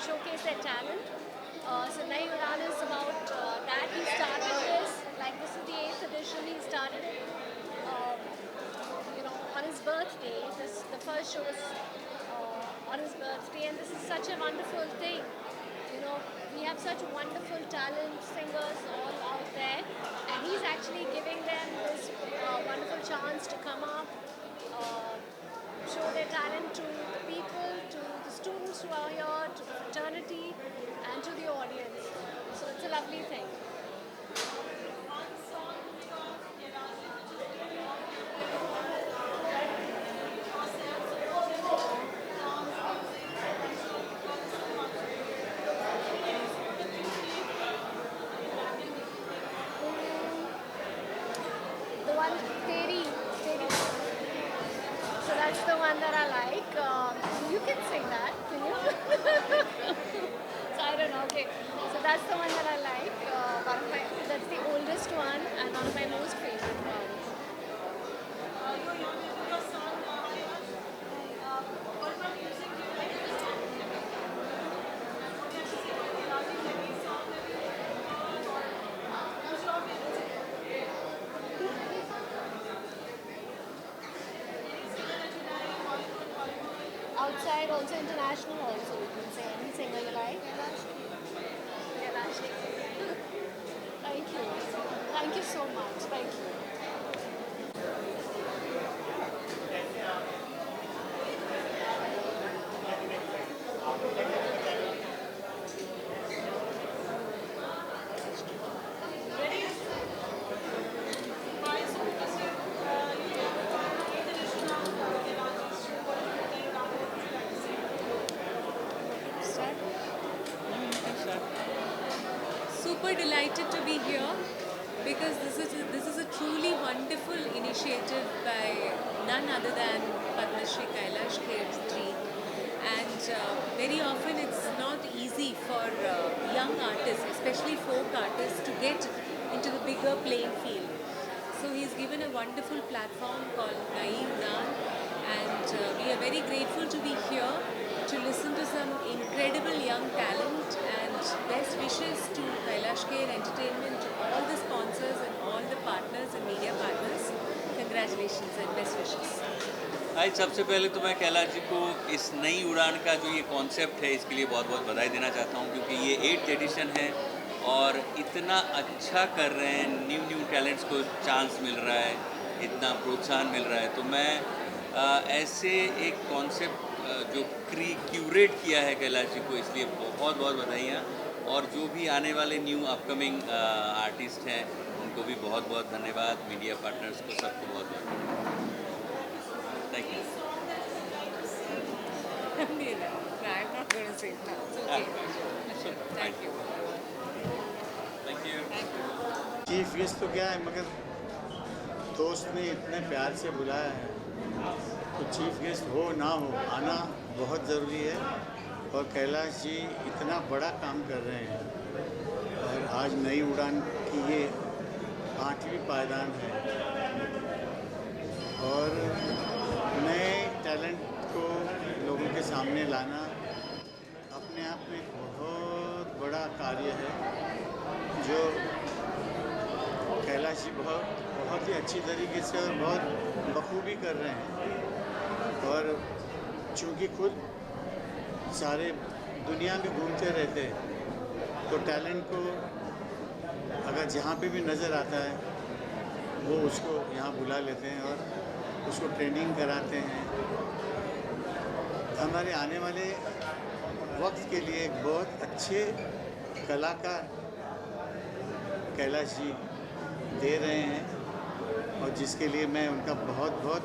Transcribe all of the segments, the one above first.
showcase their talent. So Nai Udan is about that. He started this, like this is the 8th edition. He started it, um, on his birthday. The first show was on his birthday, and this is such a wonderful thing. We have such wonderful talent singers all out there, and he's actually giving them this wonderful chance to come up, uh, show their talent to the people, to the students who are here, to the fraternity, and to the audience. So it's a lovely thing. The one, Teri, Teri. So that's the one that I like. You can sing that, can you? So I don't know. Okay. So that's the one that I like. That's the oldest one and one of my most favorite ones. Outside, also international, also you can say any singer you like. Kailash. Thank you. Thank you so much. Thank you. Start. Super delighted to be here because this is a truly wonderful initiative by none other than Padma Shri Kailash Kher and very often it's not easy for young artists, especially folk artists, to get into the bigger playing field. So he's given a wonderful platform called Nai Udan, and we are very grateful to be here to listen to some incredible young talent, and best wishes to Kailash Kher Entertainment, to all the sponsors and all the partners and media partners. Congratulations and best wishes. आज सबसे पहले तो मैं कैलाश जी को इस नई उड़ान का जो ये कॉन्सेप्ट है इसके लिए बहुत बहुत बधाई देना चाहता हूँ, क्योंकि ये 8th एडिशन है और इतना अच्छा कर रहे हैं, न्यू टैलेंट्स को चांस मिल रहा है, इतना प्रोत्साहन मिल रहा है। तो मैं ऐसे एक कॉन्सेप्ट जो क्यूरेट किया है कैलाश जी को, इसलिए बहुत बहुत बधाइयाँ। और जो भी आने वाले न्यू अपकमिंग आर्टिस्ट हैं उनको भी बहुत बहुत धन्यवाद, मीडिया पार्टनर्स को सबको बहुत बहुत thank you. I'm not going to say it now. It's okay. Thank you. Thank you. Chief guest तो क्या है, मगर दोस्त ने इतने प्यार से बुलाया है तो चीफ गेस्ट हो ना हो आना बहुत ज़रूरी है। और कैलाश जी इतना बड़ा काम कर रहे हैं और आज नई उड़ान की ये 8वीं पायदान है और नए टैलेंट को लोगों के सामने लाना अपने आप में एक बहुत बड़ा कार्य है जो कैलाश जी बहुत ही अच्छी तरीके से और बहुत बखूबी कर रहे हैं। और चूँकि खुद सारे दुनिया में घूमते रहते हैं तो टैलेंट को अगर जहाँ पे भी नज़र आता है वो उसको यहाँ बुला लेते हैं और उसको ट्रेनिंग कराते हैं। हमारे आने वाले वक्त के लिए एक बहुत अच्छे कलाकार कैलाश जी दे रहे हैं और जिसके लिए मैं उनका बहुत बहुत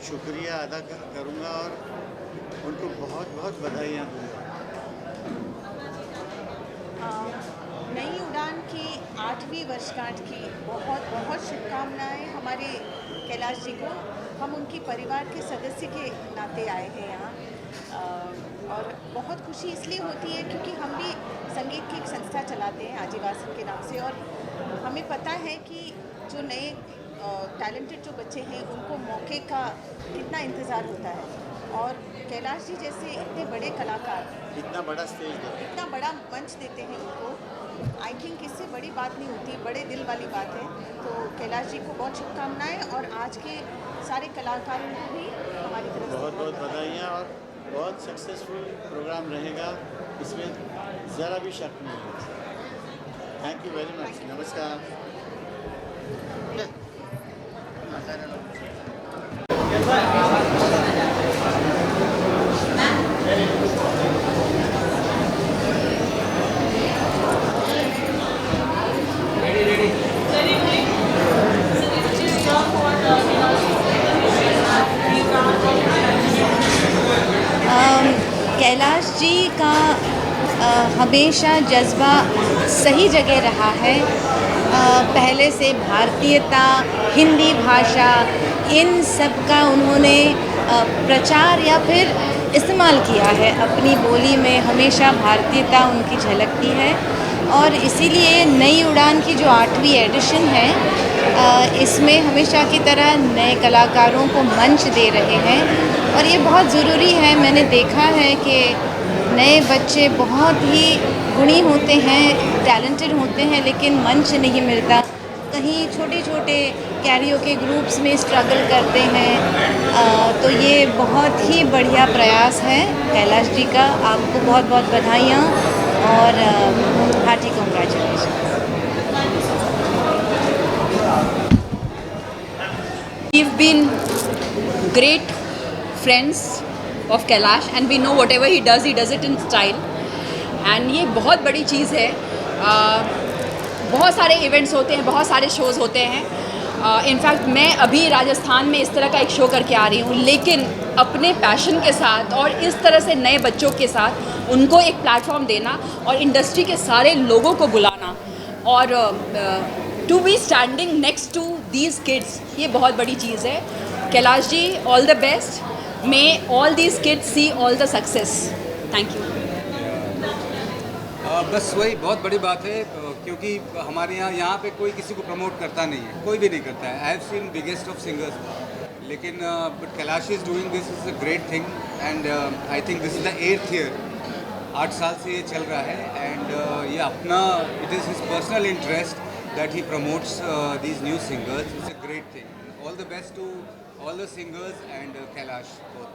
शुक्रिया अदा करूँगा और उनको बहुत बहुत बधाइयाँ दूँगा। नई उड़ान की 8वीं वर्षगांठ की बहुत बहुत शुभकामनाएं हमारे कैलाश जी को। हम उनकी परिवार के सदस्य के नाते आए हैं यहाँ और बहुत खुशी इसलिए होती है क्योंकि हम भी संगीत की एक संस्था चलाते हैं आजीवासन के नाम से, और हमें पता है कि जो नए टैलेंटेड जो बच्चे हैं उनको मौके का कितना इंतज़ार होता है। और कैलाश जी जैसे इतने बड़े कलाकार इतना बड़ा स्टेज दो। इतना बड़ा मंच देते हैं इनको, आई थिंक इससे बड़ी बात नहीं होती, बड़े दिल वाली बात है। तो कैलाश जी को बहुत शुभकामनाएं और आज के सारे कलाकारों को भी हमारी तरफ से बहुत बहुत बधाइयाँ और बहुत सक्सेसफुल प्रोग्राम रहेगा, इसमें ज़रा भी शक नहीं है। Thank you very much. नमस्कार। कैलाश जी का हमेशा जज्बा सही जगह रहा है। पहले से भारतीयता, हिंदी भाषा, इन सब का उन्होंने प्रचार या फिर इस्तेमाल किया है अपनी बोली में। हमेशा भारतीयता उनकी झलकती है और इसीलिए नई उड़ान की जो 8वीं एडिशन है, इसमें हमेशा की तरह नए कलाकारों को मंच दे रहे हैं और ये बहुत ज़रूरी है। मैंने देखा है कि नए बच्चे बहुत ही गुणी होते हैं, टैलेंटेड होते हैं, लेकिन मंच नहीं मिलता। कहीं छोटे छोटे कैरियोके ग्रुप्स में स्ट्रगल करते हैं। तो ये बहुत ही बढ़िया प्रयास है कैलाश जी का। आपको बहुत बहुत बधाइयाँ और hearty congratulation. We've been great friends of Kailash and we know whatever he does it in style. And ये बहुत बड़ी चीज़ है। बहुत सारे इवेंट्स होते हैं, बहुत सारे शोज़ होते हैं। इनफैक्ट मैं अभी राजस्थान में इस तरह का एक शो करके आ रही हूँ, लेकिन अपने पैशन के साथ और इस तरह से नए बच्चों के साथ उनको एक प्लेटफॉर्म देना और इंडस्ट्री के सारे लोगों को बुलाना और to be standing next to these kids, ये बहुत बड़ी चीज़ है। Kailash ji, all the best, may all these kids see all the success. Thank you. बस वही बहुत बड़ी बात है, क्योंकि हमारे यहाँ पे कोई किसी को प्रमोट करता नहीं है, कोई भी नहीं करता है। I have seen biggest of singers, लेकिन but Kailash is doing this is a great thing and I think this is the 8th year. 8 साल से ये चल रहा है एंड ये अपना, it is his personal interest that he promotes these new singers. It's a great thing. All the best to all the singers and Kailash both.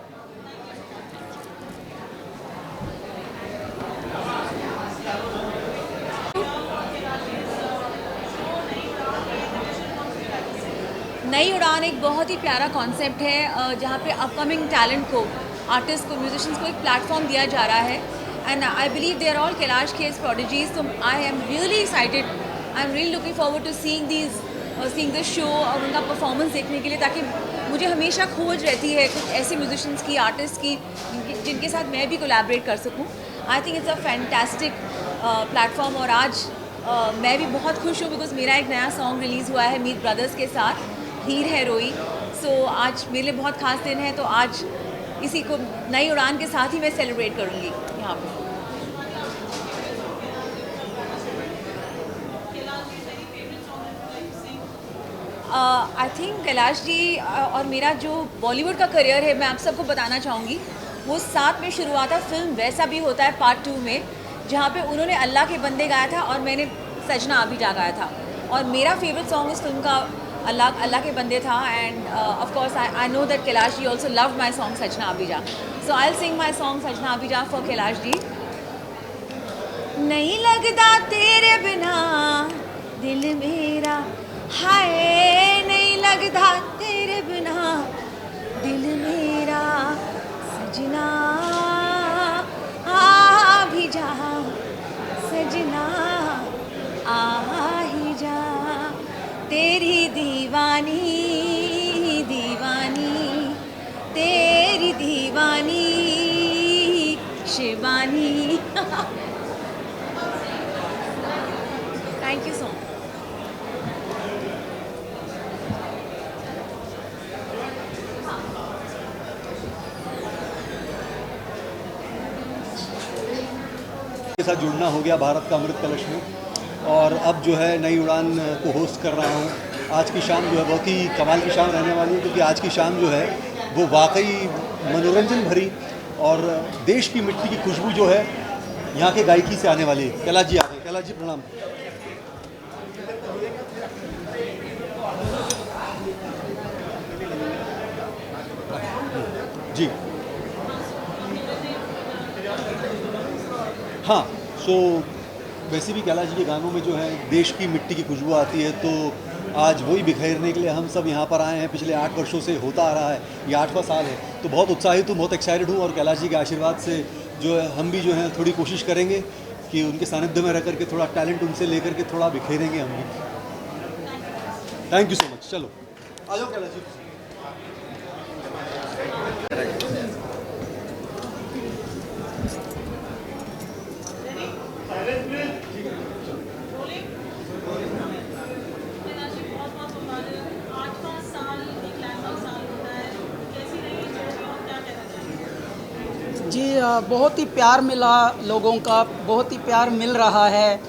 नई उड़ान एक बहुत ही प्यारा कॉन्सेप्ट है जहाँ पे अपकमिंग टैलेंट को, आर्टिस्ट को, म्यूजिशियंस को एक प्लेटफॉर्म दिया जा रहा है and I believe they are all Kailash Kher prodigies. तो I am really excited, I am really looking forward to seeing this show और उनका परफॉर्मेंस देखने के लिए, ताकि मुझे हमेशा खोज रहती है कुछ ऐसे म्यूजिशियंस की, आर्टिस्ट की जिनके साथ मैं भी कोलैबोरेट कर सकूं। I think it's a fantastic platform और आज मैं भी बहुत खुश हूँ बिकॉज मेरा एक नया सॉन्ग रिलीज़ हुआ है मीत ब्रदर्स के साथ, हीर है रोई। सो आज मेरे लिए बहुत ख़ास दिन है, तो आज इसी को नई उड़ान के साथ ही मैं सेलिब्रेट करूँगी यहाँ पे। आई थिंक कैलाश जी और मेरा जो बॉलीवुड का करियर है, मैं आप सबको बताना चाहूँगी, वो साथ में शुरू हुआ था फिल्म वैसा भी होता है पार्ट 2 में, जहाँ पे उन्होंने अल्लाह के बंदे गाया था और मैंने सजना अभी जा गाया था। और मेरा फेवरेट सॉन्ग इस फिल्म का अल्लाह के बंदे था end of course I know that Kailash ji also love my song सजना अभी जा। सो I will sing my song सजना अभी जा फॉर कैलाश जी। नहीं लगता तेरे बिना दिल मेरा, हाय नहीं लगता तेरे बिना दिल मेरा, सजना आ भी जा, सजना आ ही जा, तेरी दीवानी दीवानी, तेरी दीवानी Shivani. Thank you so much. के साथ जुड़ना हो गया भारत का अमृत कलश में, और अब जो है नई उड़ान को होस्ट कर रहा हूँ। आज की शाम जो है बहुत ही कमाल की शाम रहने वाली है, क्योंकि आज की शाम जो है वो वाकई मनोरंजन भरी और देश की मिट्टी की खुशबू जो है यहाँ के गायकी से आने वाली है। कैलाश जी आ गए। कैलाश जी प्रणाम। जी हाँ, सो वैसे भी कैलाश जी के गानों में जो है देश की मिट्टी की खुशबू आती है, तो आज वही बिखेरने के लिए हम सब यहाँ पर आए हैं। पिछले 8 वर्षों से होता आ रहा है, ये 8वां साल है, तो बहुत उत्साहित हूँ, बहुत एक्साइटेड हूँ। और कैलाश जी के आशीर्वाद से जो है हम भी जो है थोड़ी कोशिश करेंगे कि उनके सानिध्य में रह करके थोड़ा टैलेंट उनसे लेकर के थोड़ा बिखेरेंगे हम भी। Thank you so much. चलो आ जाओ कैलाश जी। जी बहुत ही प्यार मिला लोगों का, बहुत ही प्यार मिल रहा है।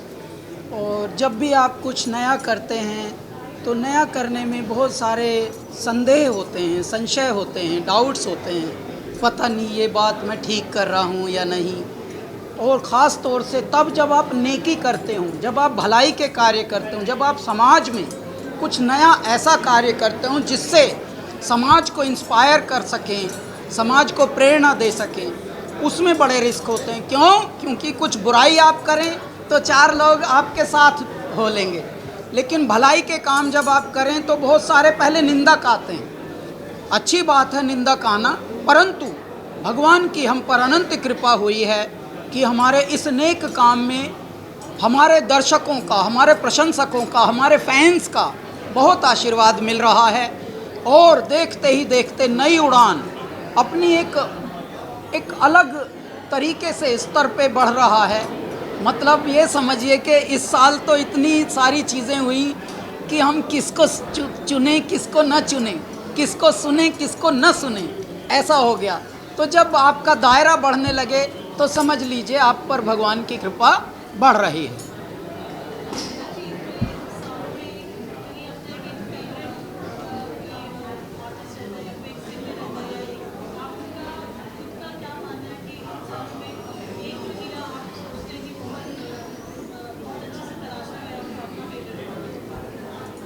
और जब भी आप कुछ नया करते हैं तो नया करने में बहुत सारे संदेह होते हैं, संशय होते हैं, डाउट्स होते हैं, पता नहीं ये बात मैं ठीक कर रहा हूँ या नहीं। और ख़ास तौर से तब जब आप नेकी करते हो, जब आप भलाई के कार्य करते हो, जब आप समाज में कुछ नया ऐसा कार्य करते हो जिससे समाज को इंस्पायर कर सकें, समाज को प्रेरणा दे सकें, उसमें बड़े रिस्क होते हैं। क्यों? क्योंकि कुछ बुराई आप करें तो 4 लोग आपके साथ हो लेंगे, लेकिन भलाई के काम जब आप करें तो बहुत सारे पहले निंदक आते हैं। अच्छी बात है निंदक आना, परंतु भगवान की हम पर अनंत कृपा हुई है कि हमारे इस नेक काम में हमारे दर्शकों का, हमारे प्रशंसकों का, हमारे फैंस का बहुत आशीर्वाद मिल रहा है। और देखते ही देखते नई उड़ान अपनी एक अलग तरीके से स्तर पे बढ़ रहा है। मतलब ये समझिए कि इस साल तो इतनी सारी चीज़ें हुई कि हम किसको चुने, किसको न चुने, किसको सुने, किसको न सुने, ऐसा हो गया। तो जब आपका दायरा बढ़ने लगे तो समझ लीजिए आप पर भगवान की कृपा बढ़ रही है।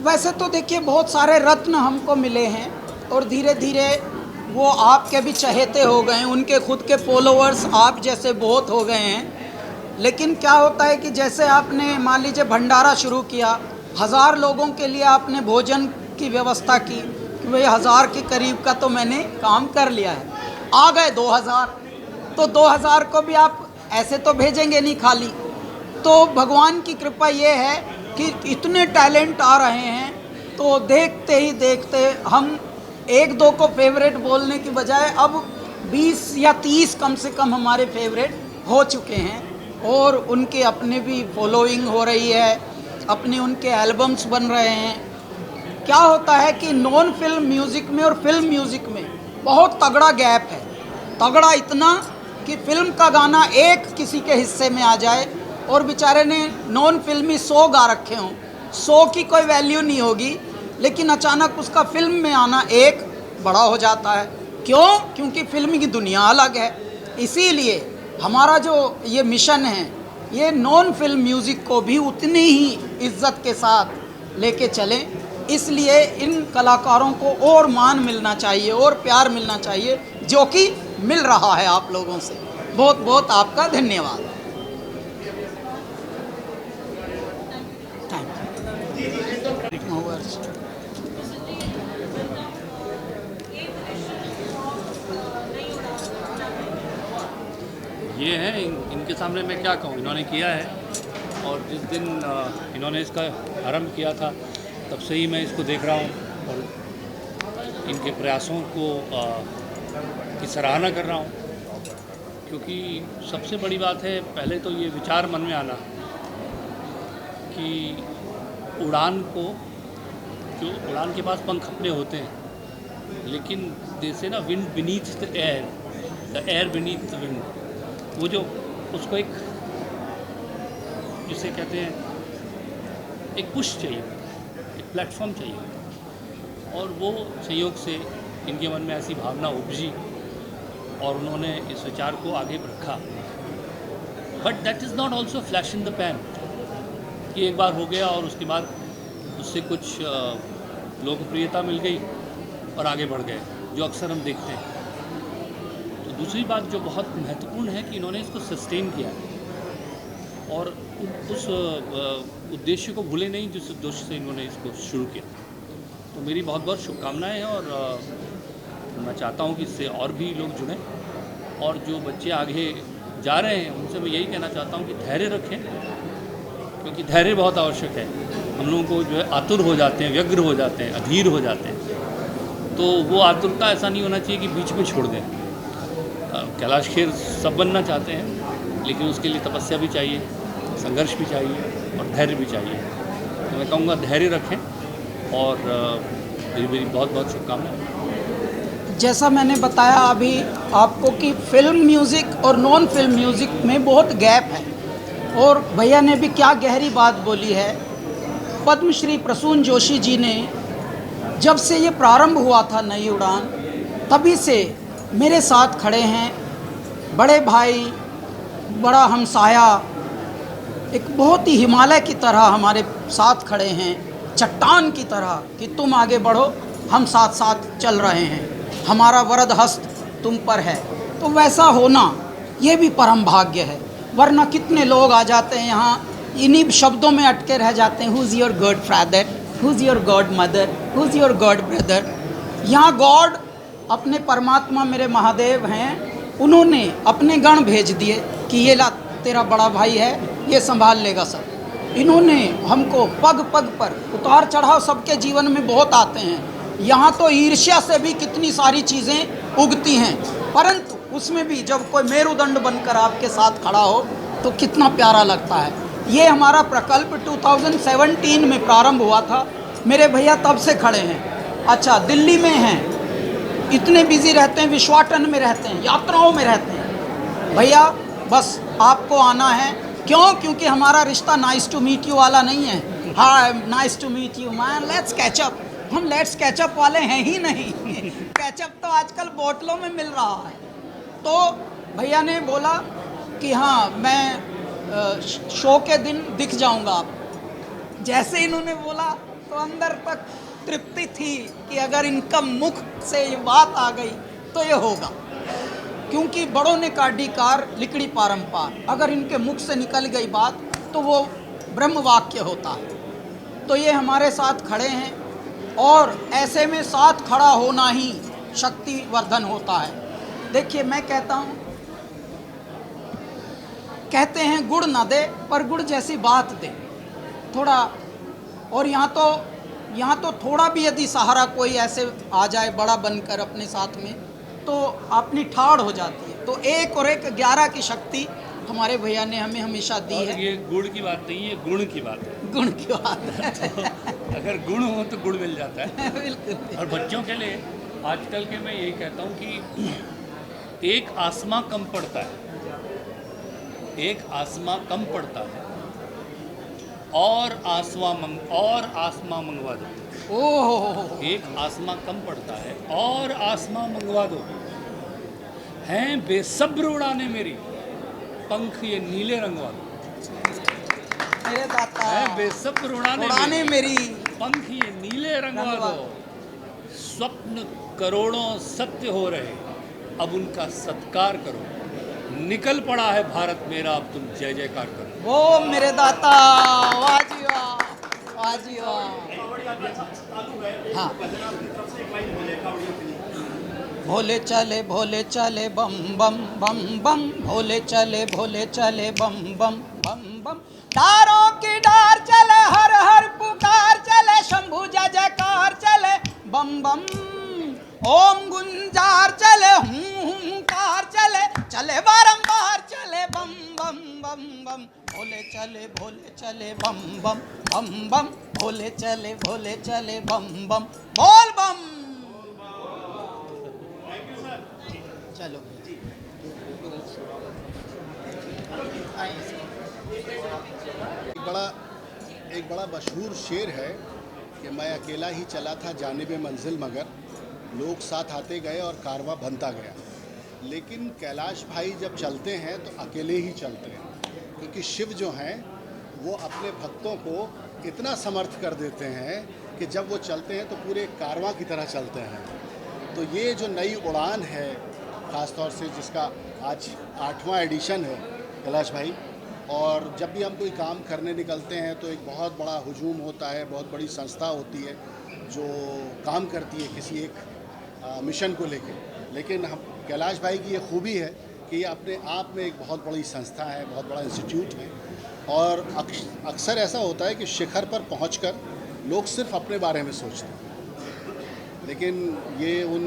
वैसे तो देखिए बहुत सारे रत्न हमको मिले हैं और धीरे धीरे वो आपके भी चहेते हो गए हैं, उनके खुद के फॉलोअर्स आप जैसे बहुत हो गए हैं। लेकिन क्या होता है कि जैसे आपने मान लीजिए भंडारा शुरू किया, 1000 लोगों के लिए आपने भोजन की व्यवस्था की, कि भाई 1000 के करीब का तो मैंने काम कर लिया है। आ गए 2000, तो 2000 को भी आप ऐसे तो भेजेंगे नहीं खाली। तो भगवान की कृपा ये है कि इतने टैलेंट आ रहे हैं, तो देखते ही देखते हम 1-2 को फेवरेट बोलने की बजाय अब 20 या 30 कम से कम हमारे फेवरेट हो चुके हैं। और उनके अपने भी फॉलोइंग हो रही है, अपने उनके एल्बम्स बन रहे हैं। क्या होता है कि नॉन फिल्म म्यूज़िक में और फिल्म म्यूज़िक में बहुत तगड़ा गैप है। तगड़ा इतना कि फिल्म का गाना एक किसी के हिस्से में आ जाए और बेचारे ने नॉन फिल्मी 100 गा रखे हों, 100 की कोई वैल्यू नहीं होगी, लेकिन अचानक उसका फिल्म में आना एक बड़ा हो जाता है। क्यों? क्योंकि फिल्म की दुनिया अलग है। इसीलिए हमारा जो ये मिशन है, ये नॉन फिल्म म्यूज़िक को भी उतनी ही इज्जत के साथ लेके चलें। इसलिए इन कलाकारों को और मान मिलना चाहिए और प्यार मिलना चाहिए, जो कि मिल रहा है आप लोगों से। बहुत बहुत आपका धन्यवाद। ये है इनके सामने मैं क्या कहूँ, इन्होंने किया है। और जिस दिन इन्होंने इसका आरंभ किया था तब से ही मैं इसको देख रहा हूँ और इनके प्रयासों को की सराहना कर रहा हूँ। क्योंकि सबसे बड़ी बात है, पहले तो ये विचार मन में आना कि उड़ान को, जो उड़ान के पास पंख अपने होते हैं, लेकिन जैसे ना wind beneath the air beneath the wind, वो जो उसको एक जिसे कहते हैं एक पुश चाहिए, एक प्लेटफॉर्म चाहिए। और वो संयोग से इनके मन में ऐसी भावना उपजी और उन्होंने इस विचार को आगे रखा। But that is not also flash in the pan कि एक बार हो गया और उसके बाद उससे कुछ लोकप्रियता मिल गई और आगे बढ़ गए, जो अक्सर हम देखते हैं। तो दूसरी बात जो बहुत महत्वपूर्ण है कि इन्होंने इसको सस्टेन किया और उस उद्देश्य को भूले नहीं जिस उद्देश्य से इन्होंने इसको शुरू किया। तो मेरी बहुत बहुत शुभकामनाएं हैं और मैं चाहता हूं कि इससे और भी लोग जुड़ें और जो बच्चे आगे जा रहे हैं उनसे मैं यही कहना चाहता हूं कि धैर्य रखें, क्योंकि धैर्य बहुत आवश्यक है। हम लोगों को जो है आतुर हो जाते हैं, व्यग्र हो जाते हैं, अधीर हो जाते हैं, तो वो आतुरता ऐसा नहीं होना चाहिए कि बीच में छोड़ दें। कैलाश खेर सब बनना चाहते हैं, लेकिन उसके लिए तपस्या भी चाहिए, संघर्ष भी चाहिए और धैर्य भी चाहिए। तो मैं कहूँगा धैर्य रखें और मेरी बहुत बहुत शुभकामनाएं। जैसा मैंने बताया अभी आपको कि फिल्म म्यूज़िक और नॉन फिल्म म्यूज़िक में बहुत गैप है, और भैया ने भी क्या गहरी बात बोली है। पद्मश्री प्रसून जोशी जी ने जब से ये प्रारंभ हुआ था नई उड़ान, तभी से मेरे साथ खड़े हैं, बड़े भाई, बड़ा हमसाया, एक बहुत ही हिमालय की तरह हमारे साथ खड़े हैं, चट्टान की तरह कि तुम आगे बढ़ो, हम साथ साथ चल रहे हैं, हमारा वरद हस्त तुम पर है। तो वैसा होना ये भी परम भाग्य है, वरना कितने लोग आ जाते हैं यहाँ, इन्हीं शब्दों में अटके रह जाते हैं, who is your God father, who is your God mother, who is your God brother. यहाँ गॉड अपने परमात्मा मेरे महादेव हैं, उन्होंने अपने गण भेज दिए कि ये ला तेरा बड़ा भाई है, ये संभाल लेगा सब। इन्होंने हमको पग पग पर उतार चढ़ाव सबके जीवन में बहुत आते हैं। यहाँ तो ईर्ष्या से भी कितनी सारी चीज़ें उगती हैं, परंतु उसमें भी जब कोई मेरुदंड बनकर आपके साथ खड़ा हो तो कितना प्यारा लगता है। ये हमारा प्रकल्प 2017 में प्रारंभ हुआ था, मेरे भैया तब से खड़े हैं। अच्छा, दिल्ली में हैं, इतने बिजी रहते हैं, विश्वाटन में रहते हैं, यात्राओं में रहते हैं। भैया बस आपको आना है, क्यों? क्योंकि हमारा रिश्ता नाइस टू मीट यू वाला नहीं है। हाँ, nice to meet you man, let's catch up. हम लेट्स कैचअप वाले हैं ही नहीं। कैचअप तो आजकल बोतलों में मिल रहा है। तो भैया ने बोला कि हाँ, मैं शो के दिन दिख जाऊंगा आप। जैसे इन्होंने बोला तो अंदर तक तृप्ति थी कि अगर इनका मुख से ये बात आ गई तो ये होगा, क्योंकि बड़ों ने काढ़ी कार लिकड़ी पारंपार, अगर इनके मुख से निकल गई बात तो वो ब्रह्म वाक्य होता है। तो ये हमारे साथ खड़े हैं और ऐसे में साथ खड़ा होना ही शक्ति वर्धन होता है। देखिए, मैं कहता हूँ, कहते हैं गुड़ ना दे पर गुड़ जैसी बात दे थोड़ा, और यहाँ तो थोड़ा भी यदि सहारा कोई ऐसे आ जाए बड़ा बनकर अपने साथ में तो अपनी ठाड़ हो जाती है। तो 1 और 1 11 की शक्ति हमारे भैया ने हमें हमेशा दी है। ये गुड़ की बात नहीं है, गुण की बात है। गुण की बात है। तो अगर गुण हो तो गुड़ मिल जाता है। बिल्कुल। और बच्चों के लिए आजकल के मैं यही कहता हूँ कि एक आसमां कम पड़ता है, एक आसमां कम पड़ता है और आसमां मंगवा दो। ओह, एक आसमां कम पड़ता है और आसमां मंगवा दो। हैं बेसब्र उड़ाने मेरी, पंख ये नीले रंगवा दो। मेरे दाता, हैं बेसब्र उड़ाने मेरी, पंख ये नीले रंगवा दो। स्वप्न करोड़ों सत्य हो रहे, अब उनका सत्कार करो। निकल पड़ा है भारत मेरा, अब तुम जय जयकार करो। वो मेरे दाता, वाह जी वाह, वाह जी वाह। हाँ, भोले चले बम बम बम बम, भोले चले बम बम बम बम। डारों की डार चले, हर हर पुकार चले, शंभु जय जयकार चले बम बम। ओम गुंजार चले, हुंकार चले, चले बारंबार चले बम बम बम बम। भोले चले बम बम बम बम, भोले चले बम बम, बोल बम। चलो एक बड़ा मशहूर शेर है कि मैं अकेला ही चला था जानिबे मंजिल, मगर लोग साथ आते गए और कारवां बनता गया। लेकिन कैलाश भाई जब चलते हैं तो अकेले ही चलते हैं, क्योंकि शिव जो हैं वो अपने भक्तों को इतना समर्थ कर देते हैं कि जब वो चलते हैं तो पूरे कारवां की तरह चलते हैं। तो ये जो नई उड़ान है, ख़ास तौर से जिसका आज 8वां एडिशन है कैलाश भाई, और जब भी हम कोई काम करने निकलते हैं तो एक बहुत बड़ा हुजूम होता है, बहुत बड़ी संस्था होती है जो काम करती है किसी एक मिशन को लेकर। लेकिन हम कैलाश भाई की ये खूबी है कि ये अपने आप में एक बहुत बड़ी संस्था है, बहुत बड़ा इंस्टीट्यूट है, और अक्सर ऐसा होता है कि शिखर पर पहुंचकर लोग सिर्फ अपने बारे में सोचते हैं, लेकिन ये उन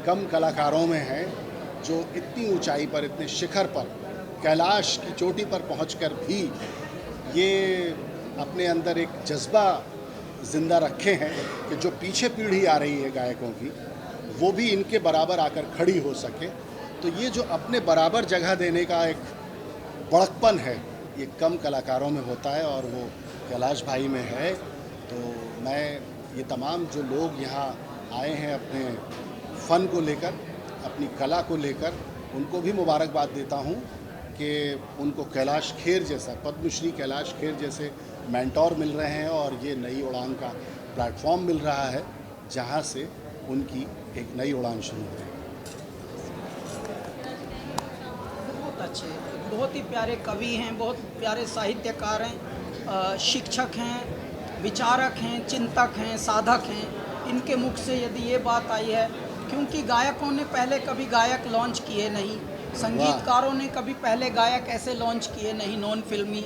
कम कलाकारों में है जो इतनी ऊंचाई पर, इतने शिखर पर, कैलाश की चोटी पर पहुंचकर भी ये अपने अंदर एक जज्बा ज़िंदा रखे हैं कि जो पीछे पीढ़ी आ रही है गायकों की, वो भी इनके बराबर आकर खड़ी हो सके। तो ये जो अपने बराबर जगह देने का एक बड़कपन है, ये कम कलाकारों में होता है और वो कैलाश भाई में है। तो मैं ये तमाम जो लोग यहाँ आए हैं अपने फ़न को लेकर, अपनी कला को लेकर, उनको भी मुबारकबाद देता हूँ कि उनको कैलाश खेर जैसा, पद्मश्री कैलाश खेर जैसे मेंटोर मिल रहे हैं, और ये नई उड़ान का प्लेटफॉर्म मिल रहा है जहाँ से उनकी एक नई उड़ान शुरू हो। बहुत अच्छे, बहुत ही प्यारे कवि हैं, बहुत प्यारे साहित्यकार हैं, शिक्षक हैं, विचारक हैं, चिंतक हैं, साधक हैं। इनके मुख से यदि ये बात आई है, क्योंकि गायकों ने पहले कभी गायक लॉन्च किए नहीं, संगीतकारों ने कभी पहले गायक ऐसे लॉन्च किए नहीं नॉन फिल्मी,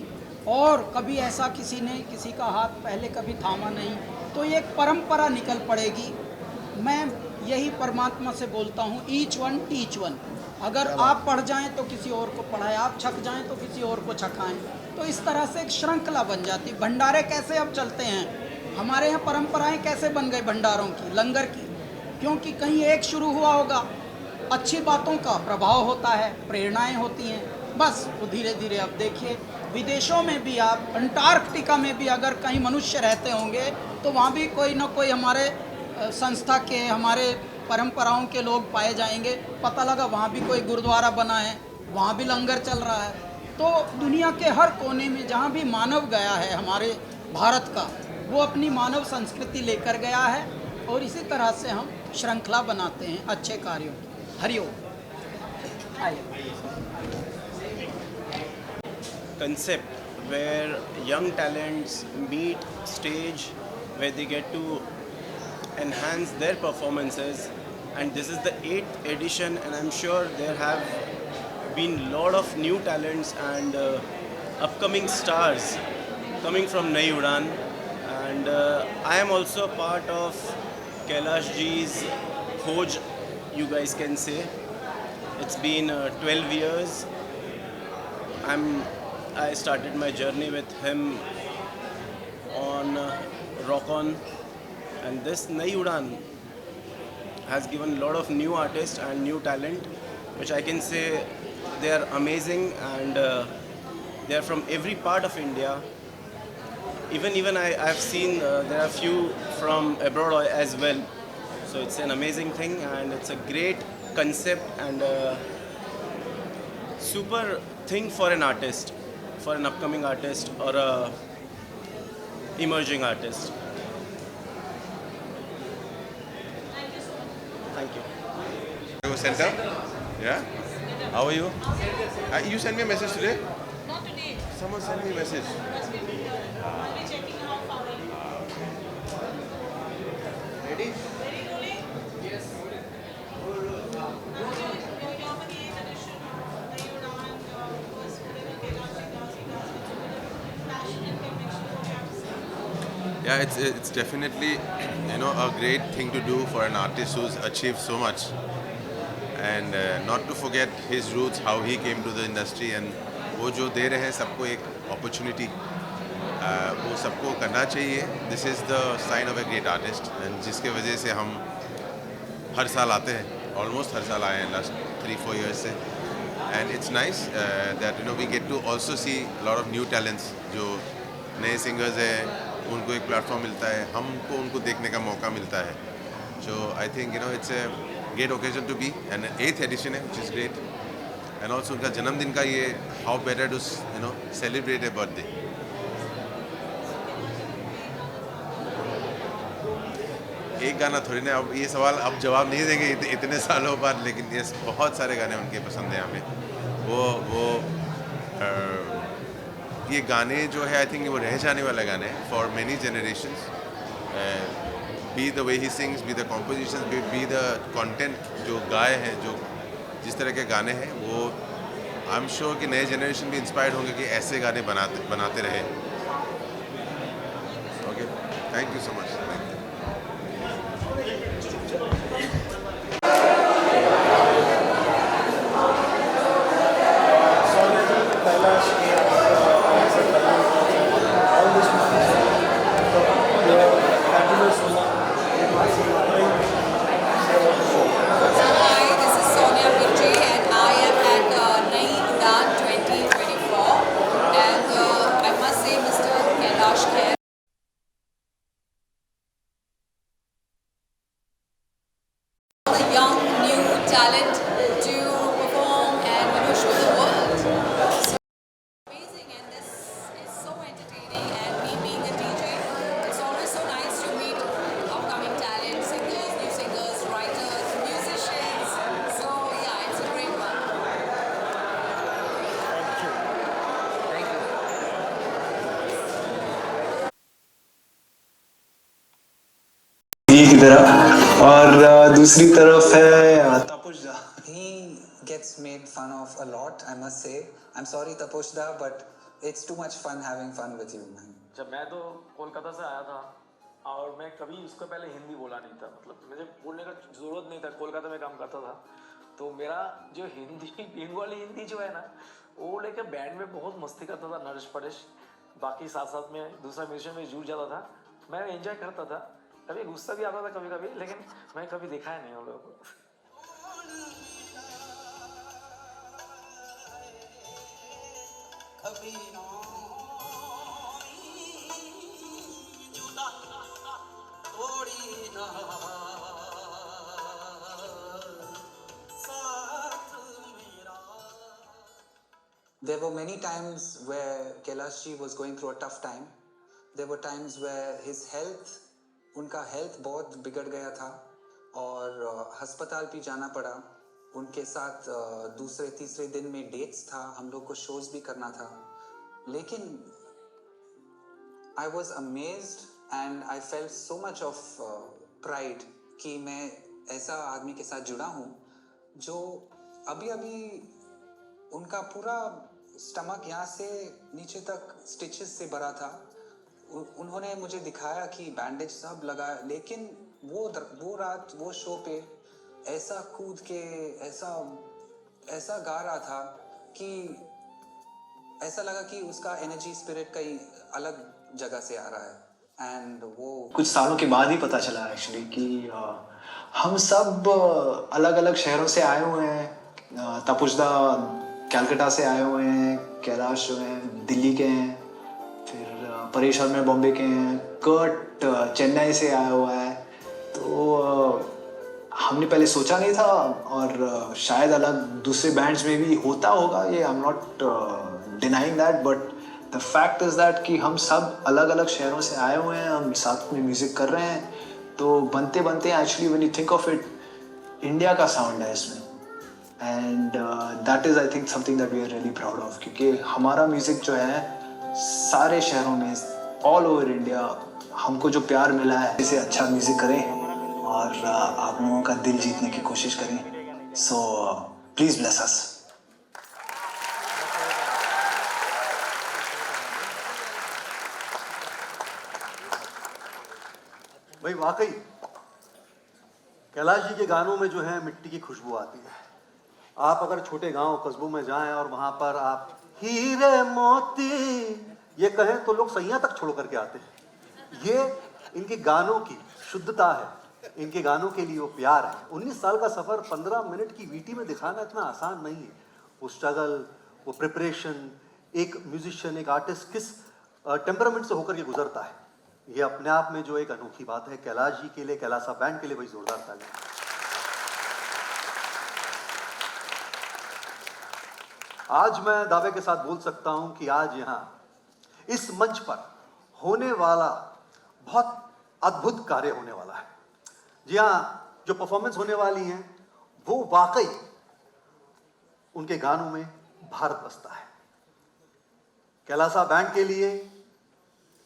और कभी ऐसा किसी ने किसी का हाथ पहले कभी थामा नहीं। तो ये एक परंपरा निकल पड़ेगी। मैं यही परमात्मा से बोलता हूँ, ईच वन टीच वन। अगर आप पढ़ जाएं तो किसी और को पढ़ाएं, आप छक जाएं तो किसी और को छकाएं। तो इस तरह से एक श्रृंखला बन जाती। भंडारे कैसे अब चलते हैं, हमारे यहाँ परंपराएं कैसे बन गई भंडारों की, लंगर की, क्योंकि कहीं एक शुरू हुआ होगा, अच्छी बातों का प्रभाव होता है, प्रेरणाएं होती हैं, बस वो धीरे धीरे। अब देखिए विदेशों में भी, आप अंटार्कटिका में भी अगर कहीं मनुष्य रहते होंगे तो वहाँ भी कोई ना कोई हमारे संस्था के, हमारे परंपराओं के लोग पाए जाएंगे। पता लगा वहाँ भी कोई गुरुद्वारा बना है, वहाँ भी लंगर चल रहा है। तो दुनिया के हर कोने में जहाँ भी मानव गया है हमारे भारत का, वो अपनी मानव संस्कृति लेकर गया है, और इसी तरह से हम श्रृंखला बनाते हैं अच्छे कार्यों की। Hariom. Concept where young talents meet stage where they get to enhance their performances, and this is the 8th edition, and I'm sure there have been a lot of new talents and upcoming stars coming from Nai Udan, and I am also part of Kailash ji's Khoj, you guys can say. It's been 12 years. I started my journey with him on Rock On, and this Nai Udan has given a lot of new artists and new talent, which I can say they are amazing, and they are from every part of India. Even I've seen there are few from abroad as well. So it's an amazing thing, and it's a great concept and a super thing for an artist, for an upcoming artist or a emerging artist. Thank you. Center? Yeah? How are you? You sent me a message today? Not today. Someone sent me a message. Must be here. I'll be checking how far are you. Ready? Ready, rolling? Yes. Yeah, it's definitely, you know, a great thing to do for an artist who's achieved so much, and not to forget his roots, how he came to the industry, and वो जो दे रहे हैं सबको एक opportunity, वो सबको करना चाहिए. This is the sign of a great artist, and जिसके वजह से हम हर साल आते हैं, almost हर साल आए हैं last 3-4 years से, and it's nice that you know we get to also see a lot of new talents. जो नए singers हैं उनको एक प्लेटफॉर्म मिलता है, हमको उनको देखने का मौका मिलता है. So I think you know it's a great occasion to be, and 8th edition है, which is great. And also उनका जन्मदिन का ये how better to celebrate a birthday. एक गाना थोड़ी ना, अब ये सवाल अब जवाब नहीं देंगे इतने सालों बाद, लेकिन ये बहुत सारे गाने उनके पसंद हैं हमें. वो ये गाने जो है आई थिंक वो रह जाने वाला गाने हैं for many generations. Be the way he sings, be the composition, be the content जो गाए हैं, जो जिस तरह के गाने हैं, वो आई एम श्योर कि नए जनरेशन भी इंस्पायर्ड होंगे कि ऐसे गाने बनाते रहे. Okay, thank you so much. की तरफ और दूसरी तरफ है तपोश दा. He gets made fun of a lot, I must say. I'm sorry Taposh da, but it's too much fun having fun with you, man. जब मैं तो कोलकाता से आया था और मैं कभी उसको पहले हिंदी बोला नहीं था, मतलब मुझे बोलने का ज़रूरत नहीं था. कोलकाता में काम करता था तो मेरा जो हिंदी बंगाली हिंदी जो है ना, वो लेके बैंड में बहुत मस्ती करता था नरेश परेश. बाकी साथ साथ में दूसरा म्यूजिशियन में जुड़ जाता था. मैं एंजॉय करता था, कभी गुस्सा भी आता था कभी कभी, लेकिन मैं कभी देखा है नहीं उन लोगों को. There were many times where Kailash ji was going through a tough time. There were times where his health, उनका हेल्थ बहुत बिगड़ गया था और अस्पताल भी जाना पड़ा. उनके साथ दूसरे तीसरे दिन में डेट्स था, हम लोग को शोज भी करना था. लेकिन I was amazed and I felt so much of pride कि मैं ऐसा आदमी के साथ जुड़ा हूँ जो अभी अभी उनका पूरा स्टमक यहाँ से नीचे तक स्टिचेस से भरा था. उन्होंने मुझे दिखाया कि बैंडेज सब लगाया, लेकिन वो रात वो शो पे ऐसा कूद के ऐसा गा रहा था कि ऐसा लगा कि उसका एनर्जी स्पिरिट कहीं अलग जगह से आ रहा है. एंड वो कुछ सालों के बाद ही पता चला एक्चुअली कि हम सब अलग अलग शहरों से आए हुए हैं. तपोशदा कलकत्ता से आए हुए हैं, कैलाश जो हैं दिल्ली के हैं, फिर परेश शर्मा बॉम्बे के हैं, कर्ट चेन्नई से आया हुआ है. तो हमने पहले सोचा नहीं था और शायद अलग दूसरे बैंड्स में भी होता होगा, ये I am not denying that, but the fact is that कि हम सब अलग अलग शहरों से आए हुए हैं, हम साथ में म्यूज़िक कर रहे हैं. तो बनते बनते actually when you think of it, India का साउंड है इसमें. And that is I think something that we are really proud of, क्योंकि हमारा म्यूज़िक जो है सारे शहरों में ऑल ओवर इंडिया हमको जो प्यार मिला है, इसे अच्छा म्यूज़िक करें और आप लोगों का दिल जीतने की कोशिश करें. So please bless us. भाई वाकई कैलाश जी के गानों में जो है मिट्टी की खुशबू आती है. आप अगर छोटे गांव कस्बों में जाएं और वहां पर आप हीरे मोती ये कहें तो लोग सैया तक छोड़ करके आते हैं. ये इनके गानों की शुद्धता है, इनके गानों के लिए वो प्यार है. 19 साल का सफ़र 15 मिनट की वीटी में दिखाना इतना आसान नहीं है. वो स्ट्रगल, वो प्रिपरेशन, एक म्यूजिशियन, एक आर्टिस्ट किस टेम्परामेंट से होकर के गुजरता है, ये अपने आप में जो एक अनोखी बात है. कैलाश जी के लिए, कैलासा बैंड के लिए भाई जोरदार तालियां. आज मैं दावे के साथ बोल सकता हूं कि आज यहाँ इस मंच पर होने वाला बहुत अद्भुत कार्य होने वाला है। जी हाँ, जो परफॉर्मेंस होने वाली हैं वो वाकई उनके गानों में भारत बसता है। कैलासा बैंड के लिए,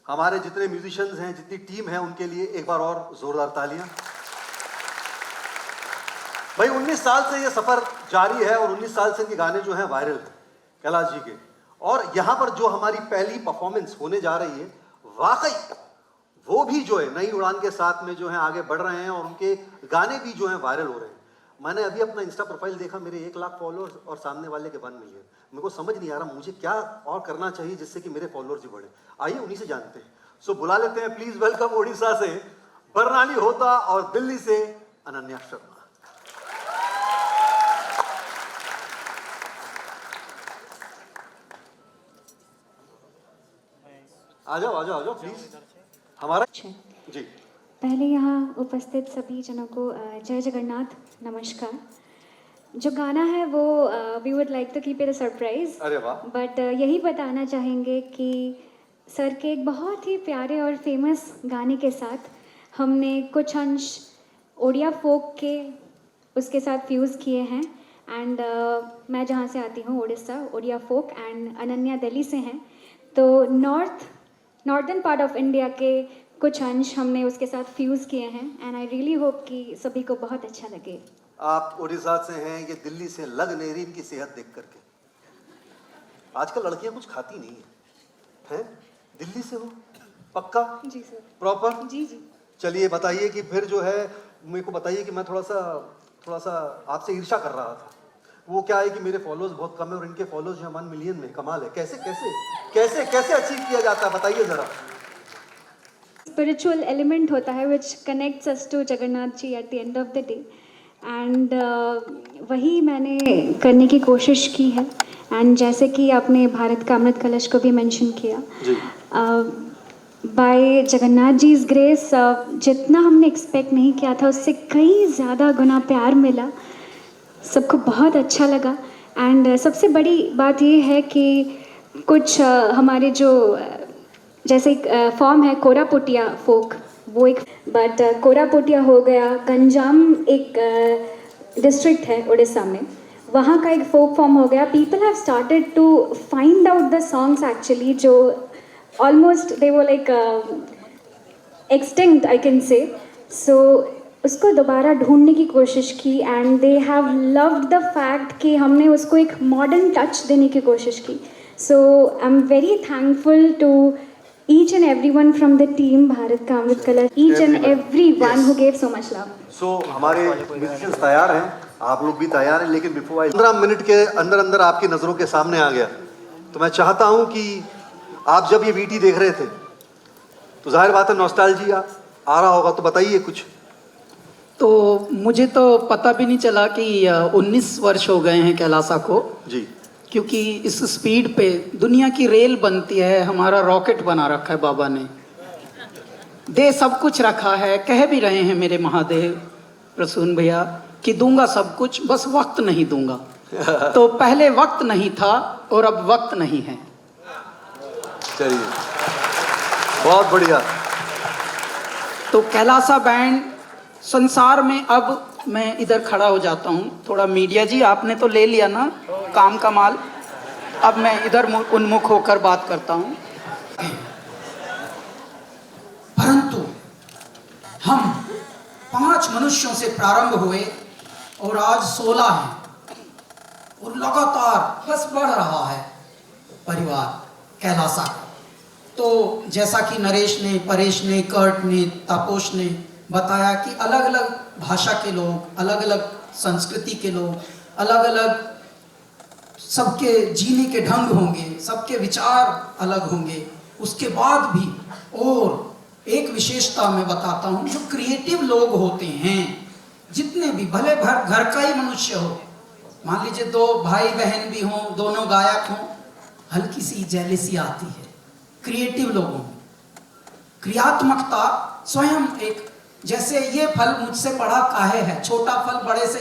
हमारे जितने म्यूजिशियंस हैं, जितनी टीम है, उनके लिए एक बार और जोरदार तालियां। भाई 19 साल से ये सफर जारी है और 19 साल से इनके गाने जो हैं वायरल हैं कैलाश जी के। और यहाँ पर जो हमारी पहली परफॉर्मेंस होने जा रही है, वाकई वो भी जो है नई उड़ान के साथ में जो है आगे बढ़ रहे हैं और उनके गाने भी जो हैं वायरल हो रहे हैं। मैंने अभी अपना इंस्टा प्रोफाइल देखा, मेरे 1 लाख फॉलोअर्स और सामने वाले के 1 मिलियन। मेरे को समझ नहीं आ रहा मुझे क्या और करना चाहिए जिससे कि मेरे फॉलोअर्स भी बढ़े। आइए उन्हीं से जानते हैं। सो बुला लेते हैं, प्लीज वेलकम उड़ीसा से बरनाली होता और दिल्ली से अनन्या शर्मा। आ जाओ प्लीज। हमारा जी पहले यहाँ उपस्थित सभी जनों को जय जगन्नाथ, नमस्कार। जो गाना है वो we would like to keep it a surprise, अरे वाह। बट यही बताना चाहेंगे कि सर के एक बहुत ही प्यारे और फेमस गाने के साथ हमने कुछ अंश ओडिया फोक के उसके साथ फ्यूज़ किए हैं। एंड मैं जहाँ से आती हूँ उड़ीसा, ओडिया फोक, एंड अनन्या दिल्ली से हैं, तो नॉर्दर्न पार्ट ऑफ इंडिया के कुछ अंश हमने उसके साथ फ्यूज़ किए हैं। एंड आई रियली होप कि सभी को बहुत अच्छा लगे। आप उड़ीसा से हैं, ये दिल्ली से लग नहीं रही इनकी सेहत देख करके। आजकल लड़कियां कुछ खाती नहीं है, हैं? दिल्ली से हो पक्का? जी सर। प्रॉपर? जी। चलिए बताइए कि फिर जो है मेरे को बताइए कि मैं थोड़ा सा आपसे ईर्ष्या कर रहा था। वो क्या है कि मेरे फॉलोअर्स बहुत कम है और इनके फॉलोअर्स जो 1 मिलियन में। कमाल है। कैसे अचीव किया जाता है, बताइए जरा। स्पिरिचुअल एलिमेंट होता है which connects us to Jagannath ji at the end of the day, and वही मैंने करने की कोशिश की है। एंड जैसे कि आपने भारत का अमृत कलश को भी मेंशन किया, by Jagannath ji is grace जितना हमने एक्सपेक्ट नहीं किया था उससे कई ज़्यादा गुना प्यार मिला, सबको बहुत अच्छा लगा। एंड सबसे बड़ी बात ये है कि कुछ हमारे जो जैसे एक फॉर्म है कोरापुटिया फोक, वो एक, बट कोरापुटिया हो गया, गंजाम एक डिस्ट्रिक्ट है उड़ीसा में, वहाँ का एक फोक फॉर्म हो गया। People have started to find out the songs actually जो ऑलमोस्ट दे वो like extinct I can say. सो उसको दोबारा ढूंढने की कोशिश की and they have loved the fact कि हमने उसको एक मॉडर्न टच देने की कोशिश की। So I am very thankful to each and everyone from the team Bharat का अमृत कलश, each and everyone who gave so much love. So हमारे म्यूजिशियंस तैयार हैं, आप लोग भी तैयार हैं, लेकिन बिफोर 15 मिनट के अंदर आपकी नज़रों के सामने आ गया, तो मैं चाहता हूं कि आप जब ये वीटी देख रहे थे तो जाहिर बात है नॉस्टैल्जिया आ रहा होगा, तो बताइए कुछ। तो मुझे तो पता भी नहीं चला कि 19 वर्ष हो गए हैं कैलासा को जी, क्योंकि इस स्पीड पे दुनिया की रेल बनती है, हमारा रॉकेट बना रखा है बाबा ने, दे सब कुछ रखा है। कह भी रहे हैं मेरे महादेव प्रसून भैया कि दूंगा सब कुछ, बस वक्त नहीं दूंगा। तो पहले वक्त नहीं था और अब वक्त नहीं है। चलिए बहुत बढ़िया। तो कैलासा बैंड संसार में, अब मैं इधर खड़ा हो जाता हूँ थोड़ा। मीडिया जी आपने तो ले लिया ना काम का माल, अब मैं इधर उन्मुख होकर बात करता हूँ। परंतु हम 5 मनुष्यों से प्रारंभ हुए और आज 16 हैं और लगातार बस बढ़ रहा है परिवार कैलासा। तो जैसा कि नरेश ने, परेश ने, कर्ट ने, तापोश ने बताया कि अलग अलग भाषा के लोग, अलग अलग संस्कृति के लोग, अलग अलग सबके जीने के ढंग होंगे, सबके विचार अलग होंगे। उसके बाद भी और एक विशेषता मैं बताता हूँ, जो क्रिएटिव लोग होते हैं जितने भी, भले घर का ही मनुष्य हो, मान लीजिए 2 भाई बहन भी हों, दोनों गायक हों, हल्की सी जेलसी आती है क्रिएटिव लोगों में। क्रियात्मकता स्वयं एक, जैसे ये फल मुझसे बड़ा काहे है, छोटा फल बड़े से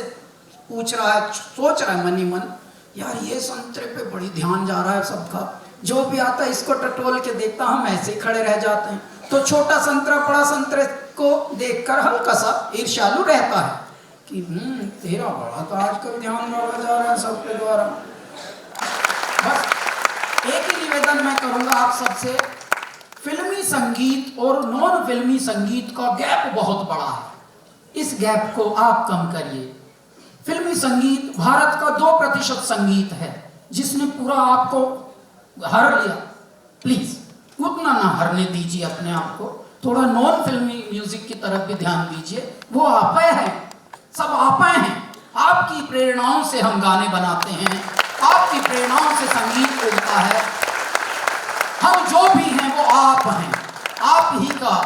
पूछ रहा है, सोच रहा है मन ही मन, यार ये संतरे पे बड़ी ध्यान जा रहा है सबका, जो भी आता है इसको टटोल के देखता, हम ऐसे ही खड़े रह जाते हैं। तो छोटा संतरा बड़ा संतरे को देखकर हल्का सा ईर्ष्यालु रहता है कि तेरा बड़ा तो आजकल ध्यान रखा जा रहा है सबके द्वारा। बस एक ही निवेदन मैं करूंगा आप सबसे, फिल्मी संगीत और नॉन फिल्मी संगीत का गैप बहुत बड़ा है, इस गैप को आप कम करिए। फिल्मी संगीत भारत का 2% संगीत है जिसने पूरा आपको हर लिया, प्लीज उतना ना हरने दीजिए अपने आप को, थोड़ा नॉन फिल्मी म्यूजिक की तरफ भी ध्यान दीजिए। वो आप हैं, सब आप हैं, आपकी प्रेरणाओं से हम गाने बनाते हैं, आपकी प्रेरणाओं से संगीत उगता है। हम जो भी हैं वो आप हैं, आप ही का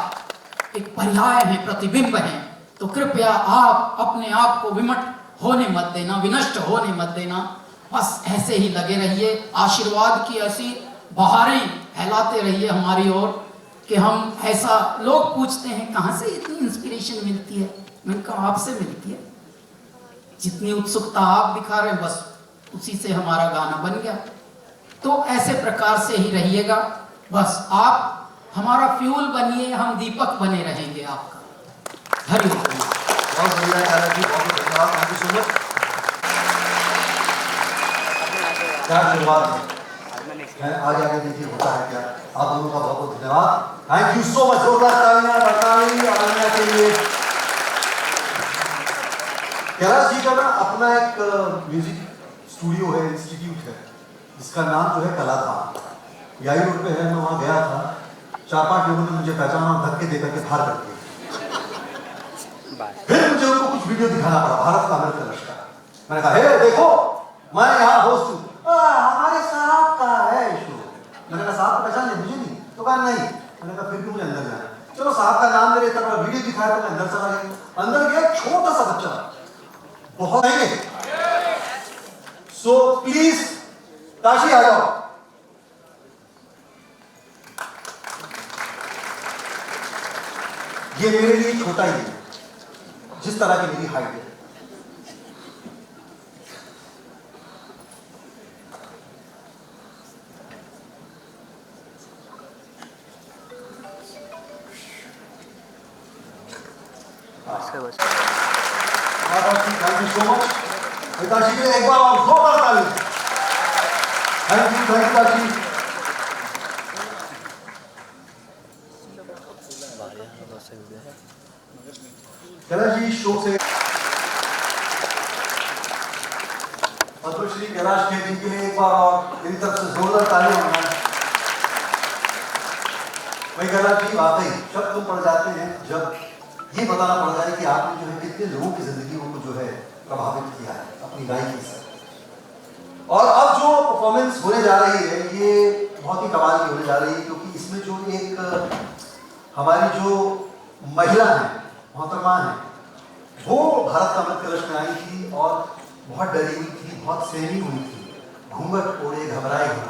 एक पर्याय है, प्रतिबिंब है। तो कृपया आप अपने आप को विमट होने मत देना, विनष्ट होने मत देना, बस ऐसे ही लगे रहिए, आशीर्वाद की ऐसी बहारें फैलाते रहिए हमारी ओर कि हम ऐसा, लोग पूछते हैं कहाँ से इतनी इंस्पिरेशन मिलती है, मैंने कहा आपसे मिलती है, जितनी उत्सुकता आप दिखा रहे हैं बस उसी से हमारा गाना बन गया। तो ऐसे प्रकार से ही रहिएगा, बस आप हमारा फ्यूल बनिए, हम दीपक बने रहेंगे आपका। हरिओम। बहुत बढ़िया कैलाश जी, बहुत धन्यवाद, थैंक यू सो मच। क्या शुरुआत है, आगे आगे देखिए होता है क्या। आप दोनों का बहुत बहुत धन्यवाद, थैंक यू सो मच। जोरदार तालियां बरकरार अनन्या के लिए। कैलाश जी का ना अपना एक म्यूजिक स्टूडियो है, इंस्टीट्यूट है, जिसका नाम जो है कलाधाम, याई रोड पे है। मैं वहाँ गया था, 4-5 लोगों ने मुझे पहचाना और धक्के देकर के बाहर कर दिया। फिर मुझे उनको कुछ वीडियो दिखाना पड़ा भारत का अमृत कलश का। मैंने कहा हे देखो मैं यहाँ होस्ट हूँ, हमारे साहब का है शो। मैंने कहा साहब को पहचान लिया, मुझे नहीं, तो कहा नहीं। मैंने कहा फिर भी मुझे अंदर जाना, चलो साहब का नाम मेरे तरफ वीडियो दिखाया तो मैं अंदर चला गया। अंदर गया, छोटा सा बच्चा, बहुत महंगे। सो प्लीज ताशी आ जाओ। ये मेरे लिए छोटा ही है, जिस तरह की मेरी हाइट है। Thank you so much. पिताजी के लिए एक बार और जोरदार ताली। थैंक यू पिताजी। कैलाश जी शो से पद्मश्री कैलाश खेर जी के लिए एक बार और मेरी तरफ से जोरदार ताली होना है। भाई कैलाश जी वाकई शब्द तुम पड़ जाते हैं जब ये बताना पड़ जाए कि आपने जो है कितने लोगों की जिंदगियों को जो है प्रभावित किया है अपनी गायकी से। और अब जो परफॉर्मेंस होने जा रही है ये बहुत ही कमाल की होने जा रही है, क्योंकि इसमें जो एक हमारी जो महिला है, मोहतरमा है, वो भारत का अमृत कलश में आई थी और बहुत डरी हुई थी, बहुत सहमी हुई थी, घूंघट ओढ़े घबराए घबराए